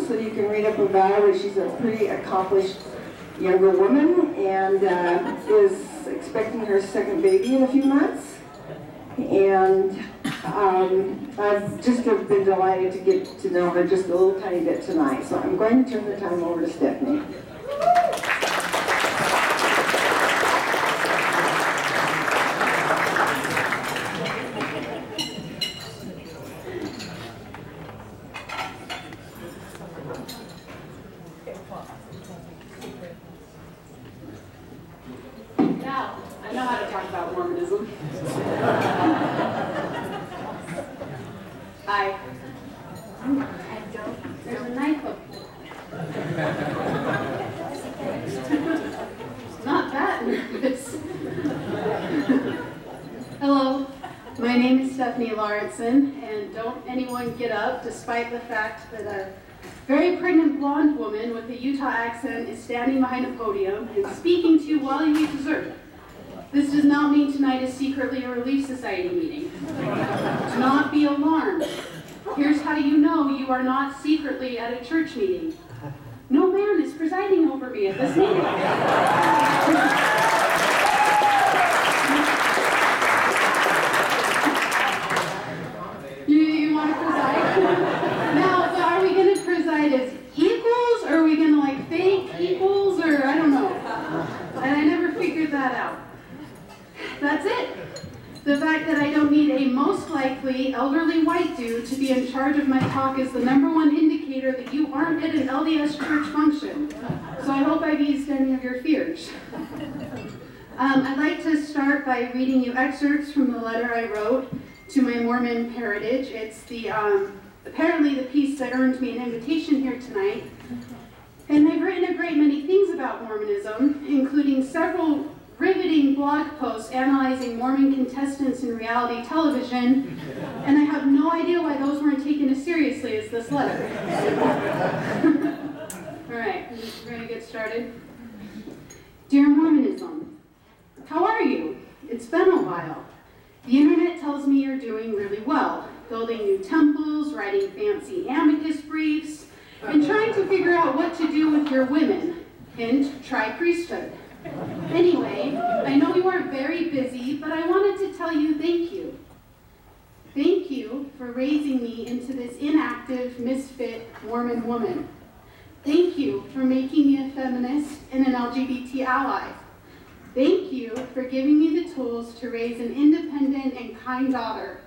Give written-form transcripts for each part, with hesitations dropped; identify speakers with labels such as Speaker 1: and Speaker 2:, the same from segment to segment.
Speaker 1: so you can read up about her. She's a pretty accomplished younger woman and is expecting her second baby in a few months. And I've just have been delighted to get to know her just a little tiny bit tonight. So I'm going to turn the time over to Stephanie.
Speaker 2: Now, I know how to talk about Mormonism. I don't. There's a knife up Not that nervous. Hello, my name is Stephanie Lauritsen, and don't anyone get up despite the fact that a very pregnant blonde woman with a Utah accent is standing behind a podium and speaking to you while you eat dessert. This does not mean tonight is secretly a Relief Society meeting. Do not be alarmed. Here's how you know you are not secretly at a church meeting. No man is presiding over me at this meeting. You want to preside? Now, are we going to preside as equals, or are we going to like fake equals, or I don't know. And I never figured that out. That's it. The fact that I don't need a most likely elderly white dude to be in charge of my talk is the #1 indicator that you aren't at an LDS church function. So I hope I've eased any of your fears. I'd like to start by reading you excerpts from the letter I wrote to my Mormon heritage. It's the apparently the piece that earned me an invitation here tonight. And I've written a great many things about Mormonism, including several riveting blog posts analyzing Mormon contestants in reality television, and I have no idea why those weren't taken as seriously as this letter. All right, I'm just ready to get started. Dear Mormonism, how are you? It's been a while. The internet tells me you're doing really well, building new temples, writing fancy amicus briefs, and trying to figure out what to do with your women. Hint, try priesthood. Anyway, I know you are very busy, but I wanted to tell you thank you. Thank you for raising me into this inactive, misfit Mormon woman. Thank you for making me a feminist and an LGBT ally. Thank you for giving me the tools to raise an independent and kind daughter.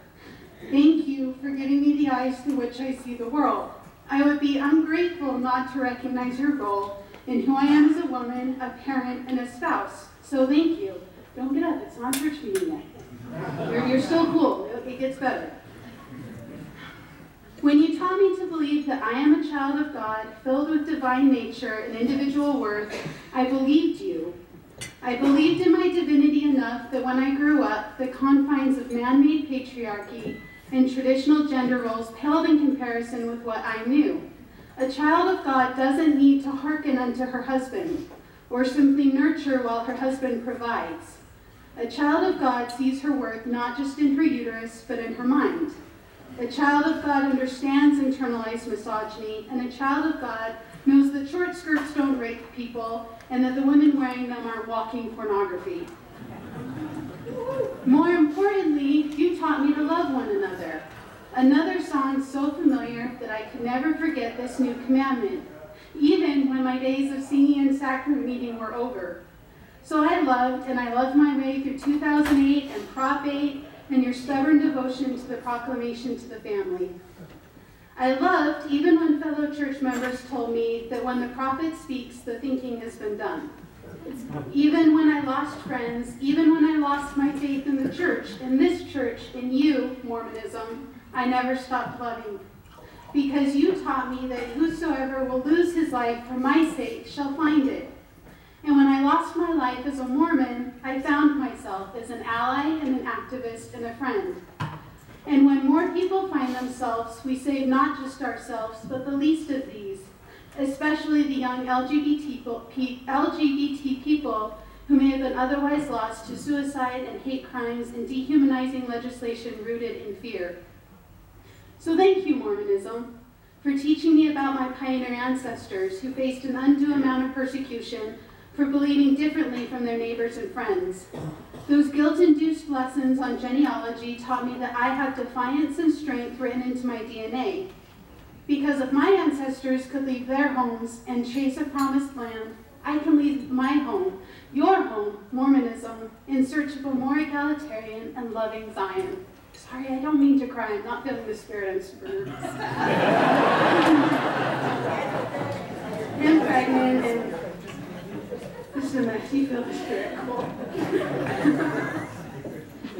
Speaker 2: Thank you for giving me the eyes through which I see the world. I would be ungrateful not to recognize your role in who I am as a woman, a parent, and a spouse. So thank you. Don't get up, it's not church meeting yet. You're still cool, it gets better. When you taught me to believe that I am a child of God, filled with divine nature and individual worth, I believed you. I believed in my divinity enough that when I grew up, the confines of man-made patriarchy and traditional gender roles paled in comparison with what I knew. A child of God doesn't need to hearken unto her husband, or simply nurture while her husband provides. A child of God sees her worth not just in her uterus, but in her mind. A child of God understands internalized misogyny, and a child of God knows that short skirts don't rape people, and that the women wearing them aren't walking pornography. More importantly, you taught me to love one another. Another song so familiar that I could never forget this new commandment, even when my days of singing and sacrament meeting were over. So I loved, and I loved my way through 2008 and Prop 8 and your stubborn devotion to the proclamation to the family. I loved even when fellow church members told me that when the prophet speaks, the thinking has been done. Even when I lost friends, even when I lost my faith in the church, in this church, in you, Mormonism, I never stopped loving. Because you taught me that whosoever will lose his life for my sake shall find it. And when I lost my life as a Mormon, I found myself as an ally and an activist and a friend. And when more people find themselves, we save not just ourselves, but the least of these, especially the young LGBT people who may have been otherwise lost to suicide and hate crimes and dehumanizing legislation rooted in fear. So thank you, Mormonism, for teaching me about my pioneer ancestors who faced an undue amount of persecution for believing differently from their neighbors and friends. Those guilt-induced lessons on genealogy taught me that I have defiance and strength written into my DNA. Because if my ancestors could leave their homes and chase a promised land, I can leave my home, your home, Mormonism, in search of a more egalitarian and loving Zion. Sorry, I don't mean to cry. I'm not feeling the spirit. I'm super nervous. I'm pregnant, and this is a mess. You feel the spirit. Cool.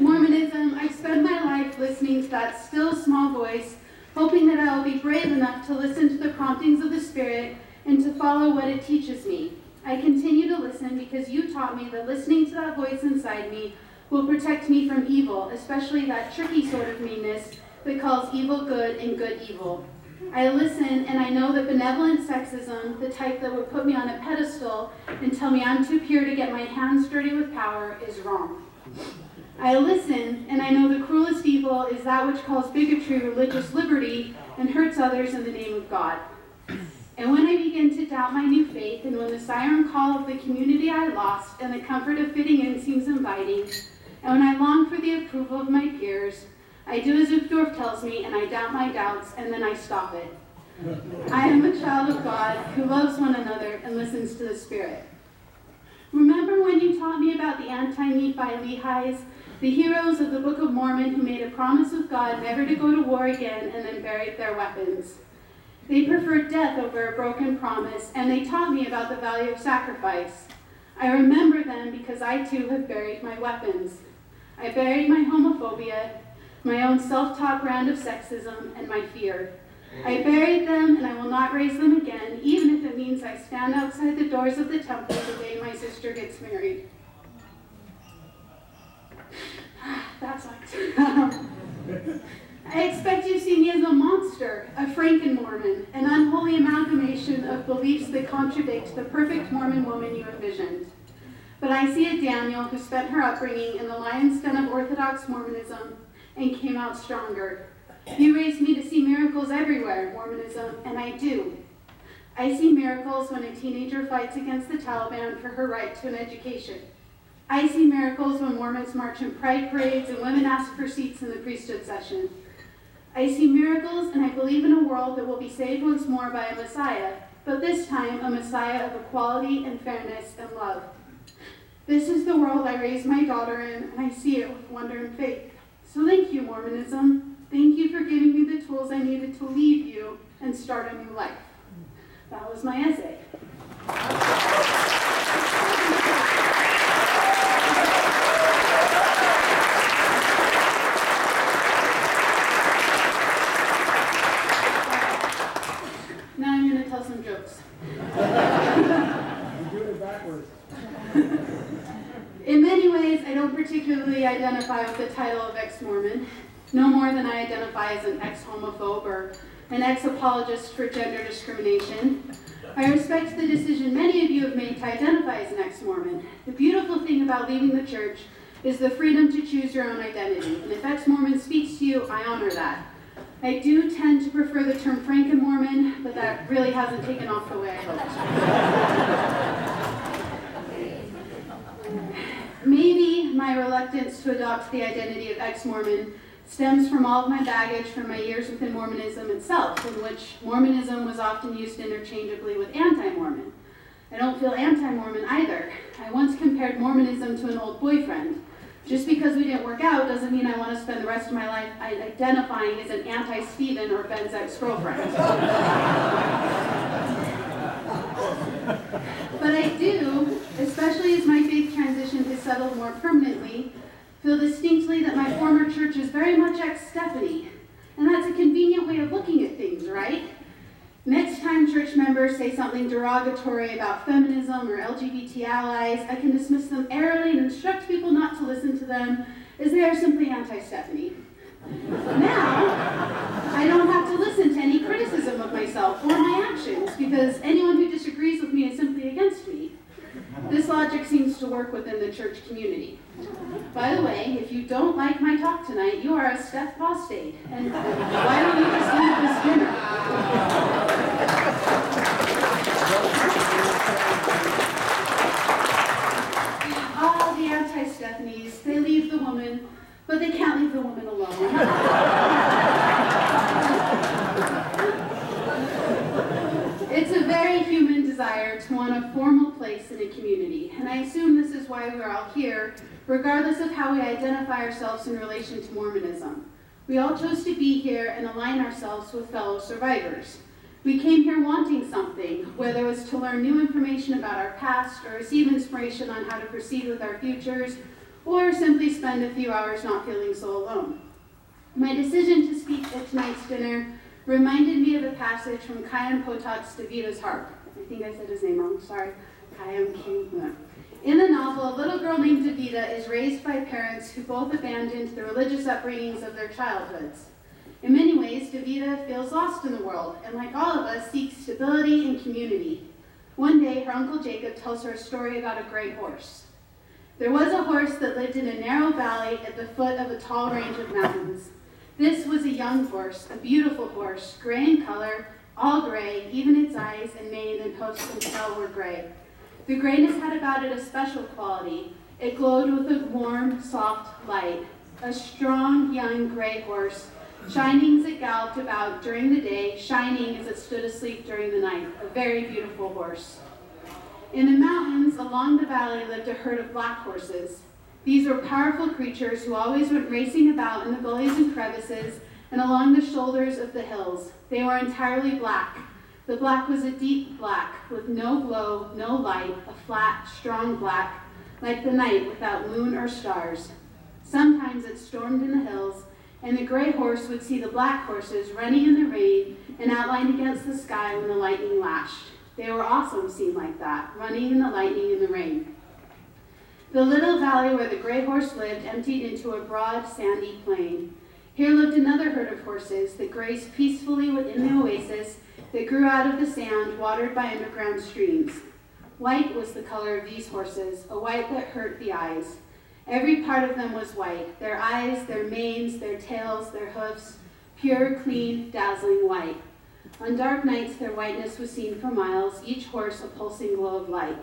Speaker 2: Mormonism, I spend my life listening to that still small voice, hoping that I will be brave enough to listen to the promptings of the Spirit and to follow what it teaches me. I continue to listen because you taught me that listening to that voice inside me will protect me from evil, especially that tricky sort of meanness that calls evil good and good evil. I listen and I know that benevolent sexism, the type that would put me on a pedestal and tell me I'm too pure to get my hands dirty with power, is wrong. I listen and I know the cruelest evil is that which calls bigotry religious liberty and hurts others in the name of God. And when I begin to doubt my new faith, and when the siren call of the community I lost and the comfort of fitting in seems inviting, and when I long for the approval of my peers, I do as Uchtdorf tells me, and I doubt my doubts, and then I stop it. I am a child of God who loves one another and listens to the Spirit. Remember when you taught me about the anti-Nephi Lehis, the heroes of the Book of Mormon who made a promise with God never to go to war again and then buried their weapons? They preferred death over a broken promise, and they taught me about the value of sacrifice. I remember them because I too have buried my weapons. I buried my homophobia, my own self-taught brand of sexism, and my fear. I buried them, and I will not raise them again, even if it means I stand outside the doors of the temple the day my sister gets married. That sucks. I expect you see me as a monster, a Franken-Mormon, an unholy amalgamation of beliefs that contradict the perfect Mormon woman you envisioned. But I see a Daniel who spent her upbringing in the lion's den of Orthodox Mormonism and came out stronger. You raised me to see miracles everywhere in Mormonism, and I do. I see miracles when a teenager fights against the Taliban for her right to an education. I see miracles when Mormons march in pride parades and women ask for seats in the priesthood session. I see miracles, and I believe in a world that will be saved once more by a Messiah, but this time a Messiah of equality and fairness and love. This is the world I raised my daughter in, and I see it with wonder and faith. So thank you, Mormonism. Thank you for giving me the tools I needed to leave you and start a new life. That was my essay. Now I'm going to tell some jokes.
Speaker 3: You're doing it backwards.
Speaker 2: In many ways, I don't particularly identify with the title of ex-Mormon, no more than I identify as an ex-homophobe or an ex-apologist for gender discrimination. I respect the decision many of you have made to identify as an ex-Mormon. The beautiful thing about leaving the church is the freedom to choose your own identity, and if ex-Mormon speaks to you, I honor that. I do tend to prefer the term Franken-Mormon, but that really hasn't taken off the way I hoped. Maybe my reluctance to adopt the identity of ex-Mormon stems from all of my baggage from my years within Mormonism itself, in which Mormonism was often used interchangeably with anti-Mormon. I don't feel anti-Mormon either. I once compared Mormonism to an old boyfriend. Just because we didn't work out doesn't mean I want to spend the rest of my life identifying as an anti-Stephen or Ben's ex-girlfriend. But I do, especially as my faith transition has settled more permanently, feel distinctly that my former church is very much ex-Stephanie. And that's a convenient way of looking at things, right? Next time church members say something derogatory about feminism or LGBT allies, I can dismiss them airily and instruct people not to listen to them, as they are simply anti-Stephanie. Now, I don't have to listen to any criticism of myself or my actions, because anyone who disagrees with me is simply against me. This logic seems to work within the church community. By the way, if you don't like my talk tonight, you are a step apostate. And why don't you just leave this dinner? All the anti-Stephanies, they leave the woman, but they can't leave the woman alone. It's a very human desire to want a formal place in a community, and I assume this is why we're all here, regardless of how we identify ourselves in relation to Mormonism. We all chose to be here and align ourselves with fellow survivors. We came here wanting something, whether it was to learn new information about our past, or receive inspiration on how to proceed with our futures, or simply spend a few hours not feeling so alone. My decision to speak at tonight's dinner reminded me of a passage from Chaim Potok's Davita's Harp. I think I said his name wrong, sorry. Chaim Q. In the novel, a little girl named Davida is raised by parents who both abandoned the religious upbringings of their childhoods. In many ways, Davida feels lost in the world, and like all of us, seeks stability and community. One day, her uncle Jacob tells her a story about a gray horse. There was a horse that lived in a narrow valley at the foot of a tall range of mountains. This was a young horse, a beautiful horse, gray in color, all gray, even its eyes and mane and hoofs and tail were gray. The grayness had about it a special quality. It glowed with a warm, soft light. A strong, young gray horse, shining as it galloped about during the day, shining as it stood asleep during the night. A very beautiful horse. In the mountains along the valley lived a herd of black horses. These were powerful creatures who always went racing about in the gullies and crevices and along the shoulders of the hills. They were entirely black. The black was a deep black, with no glow, no light, a flat, strong black, like the night without moon or stars. Sometimes it stormed in the hills, and the gray horse would see the black horses running in the rain and outlined against the sky when the lightning lashed. They were awesome seen like that, running in the lightning and the rain. The little valley where the gray horse lived emptied into a broad, sandy plain. Here lived another herd of horses that grazed peacefully within the oasis that grew out of the sand, watered by underground streams. White was the color of these horses, a white that hurt the eyes. Every part of them was white, their eyes, their manes, their tails, their hoofs, pure, clean, dazzling white. On dark nights, their whiteness was seen for miles, each horse a pulsing glow of light.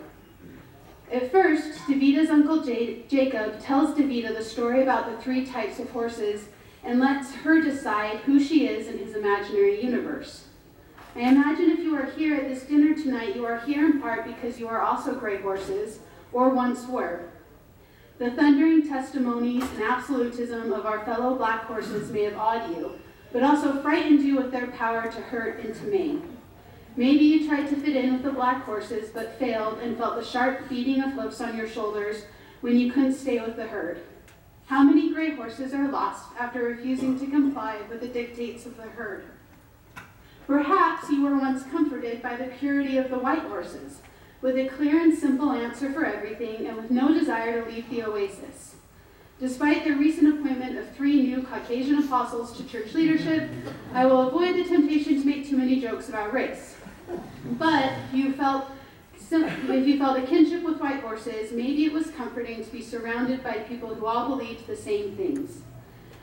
Speaker 2: At first, Davita's uncle Jacob tells Davida the story about the three types of horses and lets her decide who she is in his imaginary universe. I imagine if you are here at this dinner tonight, you are here in part because you are also gray horses, or once were. The thundering testimonies and absolutism of our fellow black horses may have awed you, but also frightened you with their power to hurt and to maim. Maybe you tried to fit in with the black horses, but failed and felt the sharp beating of hoofs on your shoulders when you couldn't stay with the herd. How many gray horses are lost after refusing to comply with the dictates of the herd? Perhaps you were once comforted by the purity of the white horses, with a clear and simple answer for everything and with no desire to leave the oasis. Despite the recent appointment of 3 new Caucasian apostles to church leadership, I will avoid the temptation to make too many jokes about race. But if you felt a kinship with white horses, maybe it was comforting to be surrounded by people who all believed the same things.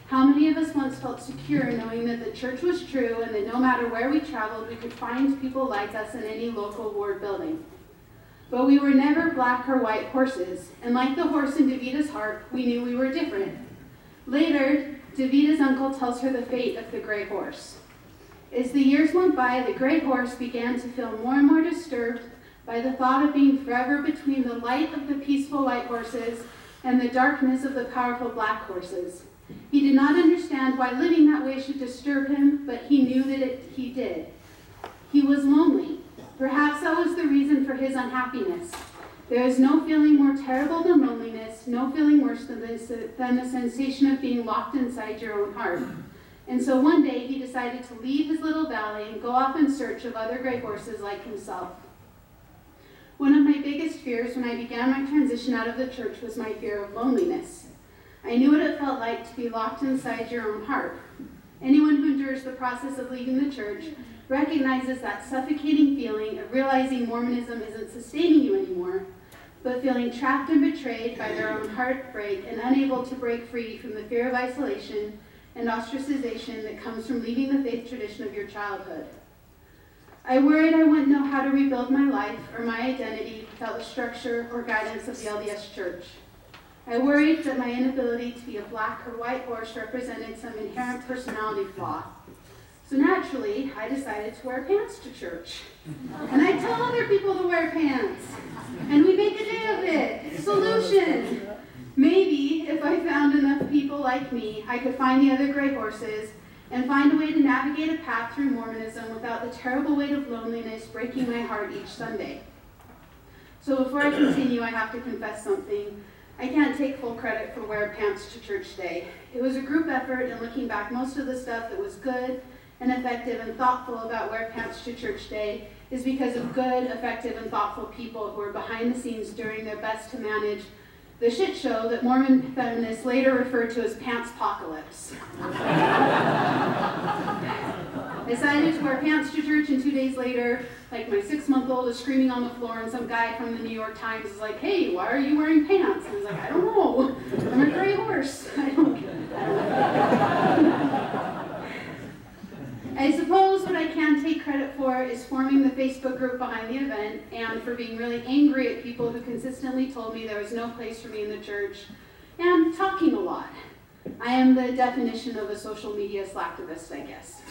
Speaker 2: How many of us once felt secure knowing that the church was true and that no matter where we traveled, we could find people like us in any local ward building? But we were never black or white horses, and like the horse in Davita's Harp, we knew we were different. Later, Davita's uncle tells her the fate of the gray horse. As the years went by, the gray horse began to feel more and more disturbed by the thought of being forever between the light of the peaceful white horses and the darkness of the powerful black horses. He did not understand why living that way should disturb him, but he knew that he did. He was lonely. Perhaps that was the reason for his unhappiness. There is no feeling more terrible than loneliness, no feeling worse than the sensation of being locked inside your own heart. And so one day he decided to leave his little valley and go off in search of other gray horses like himself. One of my biggest fears when I began my transition out of the church was my fear of loneliness. I knew what it felt like to be locked inside your own heart. Anyone who endures the process of leaving the church recognizes that suffocating feeling of realizing Mormonism isn't sustaining you anymore, but feeling trapped and betrayed by their own heartbreak and unable to break free from the fear of isolation and ostracization that comes from leaving the faith tradition of your childhood. I worried I wouldn't know how to rebuild my life or my identity without the structure or guidance of the LDS Church. I worried that my inability to be a black or white horse represented some inherent personality flaw. So naturally, I decided to wear pants to church. And I tell other people to wear pants. And we make a day of it. Solution. Maybe if I found enough people like me, I could find the other gray horses and find a way to navigate a path through Mormonism without the terrible weight of loneliness breaking my heart each Sunday. So before I continue, I have to confess something. I can't take full credit for Wear Pants to Church Day. It was a group effort, and looking back, most of the stuff that was good and effective and thoughtful about Wear Pants to Church Day is because of good, effective, and thoughtful people who were behind the scenes doing their best to manage the shit show that Mormon feminists later referred to as Pants-pocalypse. I decided to wear pants to church, and 2 days later, like my 6-month-old is screaming on the floor, and some guy from the New York Times is like, "Hey, why are you wearing pants?" And I was like, "I don't know. I'm a gray horse. I don't I suppose what I can take credit for is forming the Facebook group behind the event, and for being really angry at people who consistently told me there was no place for me in the church, and talking a lot. I am the definition of a social media slacktivist, I guess.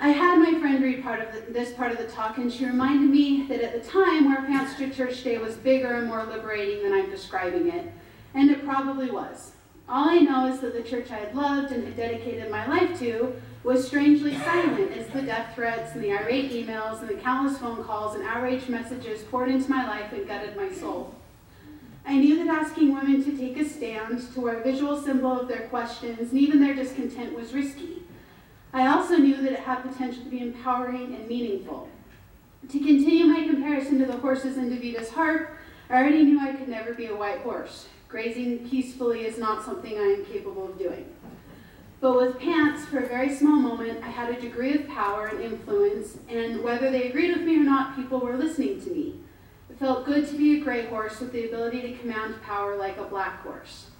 Speaker 2: I had my friend read this part of the talk, and she reminded me that at the time, Wear Pants to Church Day was bigger and more liberating than I'm describing it, and it probably was. All I know is that the church I had loved and had dedicated my life to was strangely silent as the death threats and the irate emails and the countless phone calls and outraged messages poured into my life and gutted my soul. I knew that asking women to take a stand, to wear a visual symbol of their questions and even their discontent was risky. I also knew that it had potential to be empowering and meaningful. To continue my comparison to the horses in Davita's harp, I already knew I could never be a white horse. Grazing peacefully is not something I am capable of doing. But with pants, for a very small moment, I had a degree of power and influence, and whether they agreed with me or not, people were listening to me. It felt good to be a gray horse with the ability to command power like a black horse.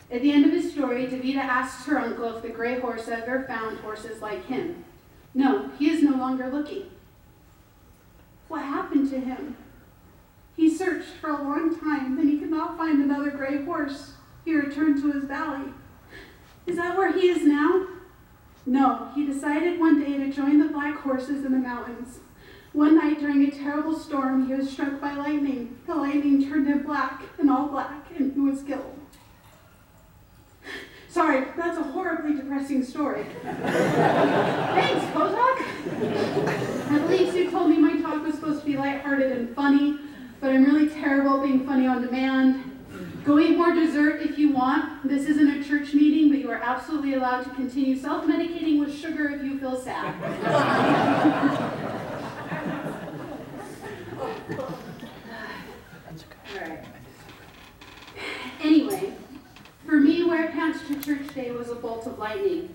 Speaker 2: At the end of his story, Davita asks her uncle if the gray horse ever found horses like him. No, he is no longer looking. What happened to him? He searched for a long time, then he could not find another gray horse. He returned to his valley. Is that where he is now? No, he decided one day to join the black horses in the mountains. One night during a terrible storm, he was struck by lightning. The lightning turned him black, and all black, and he was killed. Sorry, that's a horribly depressing story. Thanks, Kozak. I believe Sue told me my talk was supposed to be lighthearted and funny, but I'm really terrible at being funny on demand. Go eat more dessert if you want. This isn't a church meeting, but you are absolutely allowed to continue self-medicating with sugar if you feel sad. All right. Anyway, for me, Wear Pants to Church Day was a bolt of lightning.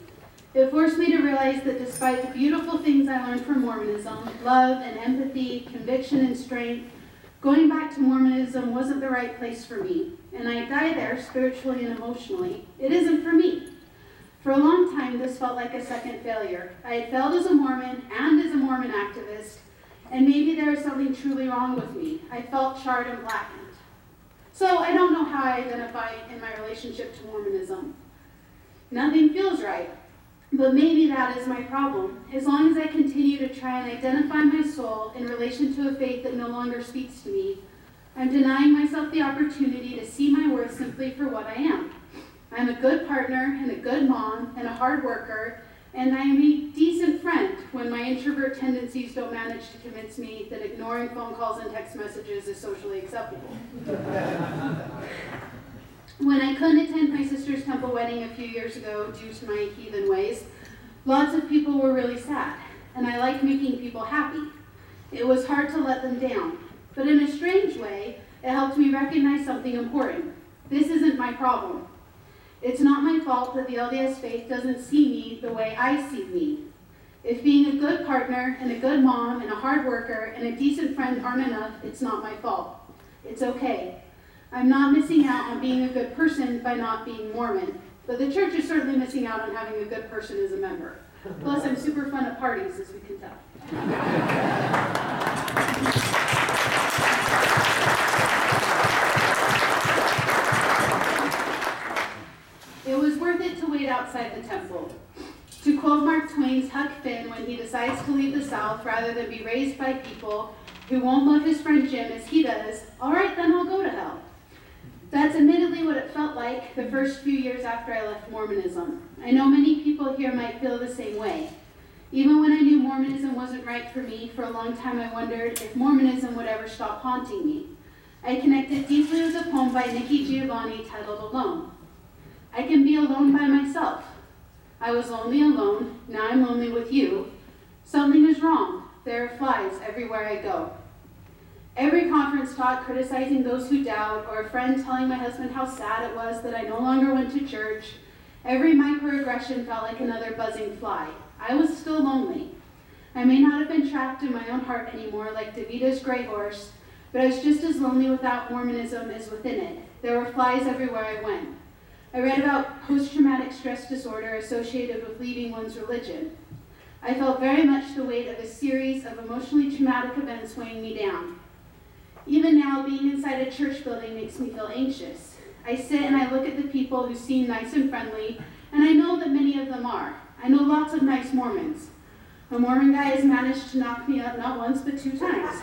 Speaker 2: It forced me to realize that despite the beautiful things I learned from Mormonism, love and empathy, conviction and strength, going back to Mormonism wasn't the right place for me, and I died there spiritually and emotionally. It isn't for me. For a long time, this felt like a second failure. I had failed as a Mormon and as a Mormon activist, and maybe there was something truly wrong with me. I felt charred and blackened. So I don't know how I identify in my relationship to Mormonism. Nothing feels right. But maybe that is my problem. As long as I continue to try and identify my soul in relation to a faith that no longer speaks to me, I'm denying myself the opportunity to see my worth simply for what I am. I'm a good partner and a good mom and a hard worker, and I am a decent friend when my introvert tendencies don't manage to convince me that ignoring phone calls and text messages is socially acceptable. When I couldn't attend my sister's temple wedding a few years ago due to my heathen ways, lots of people were really sad, and I like making people happy. It was hard to let them down, but in a strange way, it helped me recognize something important. This isn't my problem. It's not my fault that the LDS faith doesn't see me the way I see me. If being a good partner and a good mom and a hard worker and a decent friend aren't enough, it's not my fault. It's okay. I'm not missing out on being a good person by not being Mormon, but the church is certainly missing out on having a good person as a member. Plus, I'm super fun at parties, as we can tell. It was worth it to wait outside the temple. To quote Mark Twain's Huck Finn when he decides to leave the South rather than be raised by people who won't love his friend Jim as he does, all right, then I'll go to hell. That's admittedly what it felt like the first few years after I left Mormonism. I know many people here might feel the same way. Even when I knew Mormonism wasn't right for me, for a long time I wondered if Mormonism would ever stop haunting me. I connected deeply with a poem by Nikki Giovanni titled Alone. I can be alone by myself. I was lonely alone, now I'm lonely with you. Something is wrong. There are flies everywhere I go. Every conference talk criticizing those who doubt, or a friend telling my husband how sad it was that I no longer went to church, every microaggression felt like another buzzing fly. I was still lonely. I may not have been trapped in my own heart anymore like Davita's gray horse, but I was just as lonely without Mormonism as within it. There were flies everywhere I went. I read about post-traumatic stress disorder associated with leaving one's religion. I felt very much the weight of a series of emotionally traumatic events weighing me down. Even now, being inside a church building makes me feel anxious. I sit and I look at the people who seem nice and friendly, and I know that many of them are. I know lots of nice Mormons. A Mormon guy has managed to knock me up not once, but 2 times.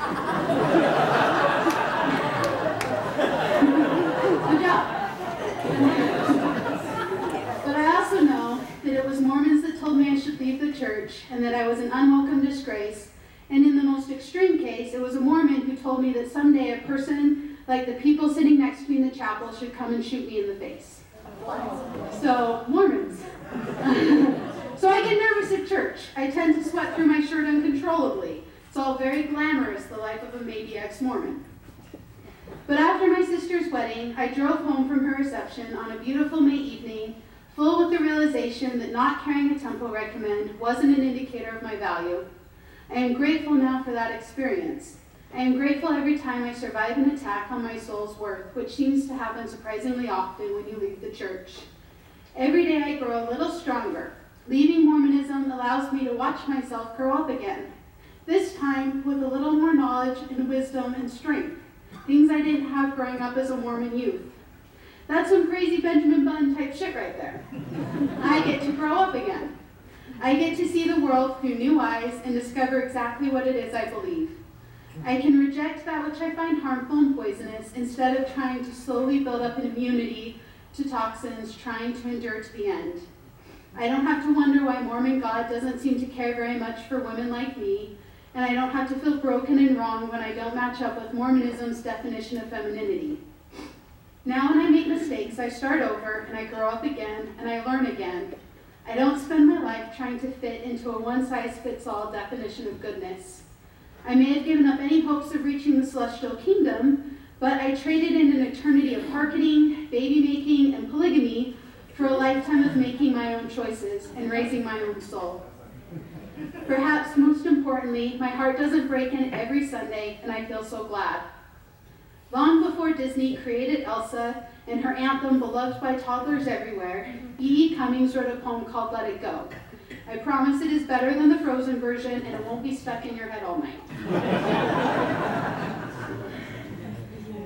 Speaker 2: Good job. But I also know that it was Mormons that told me I should leave the church and that I was an unwelcome disgrace. And in the most extreme case, it was a Mormon who told me that someday a person like the people sitting next to me in the chapel should come and shoot me in the face. So, Mormons. So I get nervous at church. I tend to sweat through my shirt uncontrollably. It's all very glamorous, the life of a maybe ex-Mormon. But after my sister's wedding, I drove home from her reception on a beautiful May evening, full with the realization that not carrying a temple recommend wasn't an indicator of my value. I am grateful now for that experience. I am grateful every time I survive an attack on my soul's worth, which seems to happen surprisingly often when you leave the church. Every day I grow a little stronger. Leaving Mormonism allows me to watch myself grow up again, this time with a little more knowledge and wisdom and strength, things I didn't have growing up as a Mormon youth. That's some crazy Benjamin Button type shit right there. I get to grow up again. I get to see the world through new eyes and discover exactly what it is I believe. I can reject that which I find harmful and poisonous instead of trying to slowly build up an immunity to toxins, trying to endure to the end. I don't have to wonder why Mormon God doesn't seem to care very much for women like me, and I don't have to feel broken and wrong when I don't match up with Mormonism's definition of femininity. Now when I make mistakes, I start over, and I grow up again, and I learn again. I don't spend my life trying to fit into a one-size-fits-all definition of goodness. I may have given up any hopes of reaching the celestial kingdom, but I traded in an eternity of hearkening, baby-making, and polygamy for a lifetime of making my own choices and raising my own soul. Perhaps most importantly, my heart doesn't break in every Sunday, and I feel so glad. Long before Disney created Elsa and her anthem beloved by toddlers everywhere, E.E. Cummings wrote a poem called Let It Go. I promise it is better than the Frozen version, and it won't be stuck in your head all night.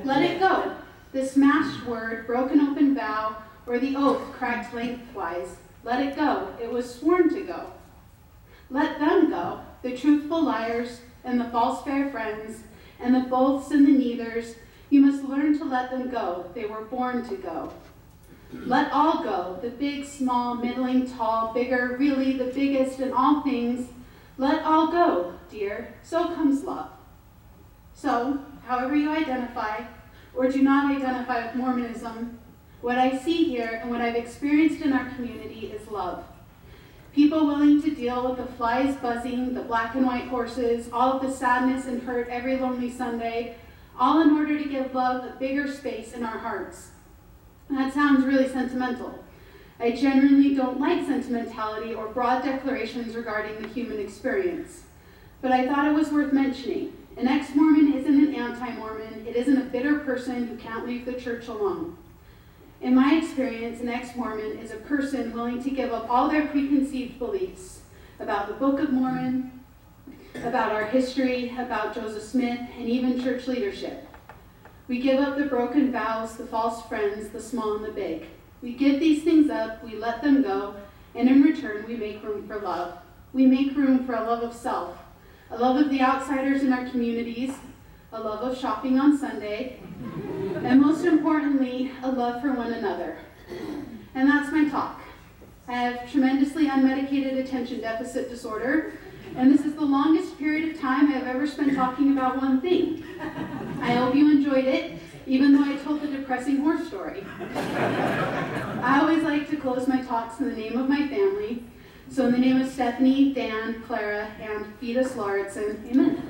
Speaker 2: Let it go, the smashed word, broken open vow, or the oath cracked lengthwise. Let it go, it was sworn to go. Let them go, the truthful liars and the false fair friends, and the boths and the neithers. You must learn to let them go, they were born to go. Let all go, the big, small, middling, tall, bigger, really the biggest in all things. Let all go, dear, so comes love. So, however you identify, or do not identify with Mormonism, what I see here and what I've experienced in our community is love. People willing to deal with the flies buzzing, the black and white horses, all of the sadness and hurt every lonely Sunday, all in order to give love a bigger space in our hearts. And that sounds really sentimental. I generally don't like sentimentality or broad declarations regarding the human experience. But I thought it was worth mentioning. An ex-Mormon isn't an anti-Mormon, it isn't a bitter person who can't leave the church alone. In my experience, an ex-Mormon is a person willing to give up all their preconceived beliefs about the Book of Mormon, about our history, about Joseph Smith, and even church leadership. We give up the broken vows, the false friends, the small and the big. We give these things up, we let them go, and in return, we make room for love. We make room for a love of self, a love of the outsiders in our communities, a love of shopping on Sunday, and most importantly, a love for one another. And that's my talk. I have tremendously unmedicated attention deficit disorder, and this is the longest period of time I have ever spent talking about one thing. I hope you enjoyed it, even though I told the depressing horse story. I always like to close my talks in the name of my family, so in the name of Stephanie, Dan, Clara, and Fetus Lauritsen, amen.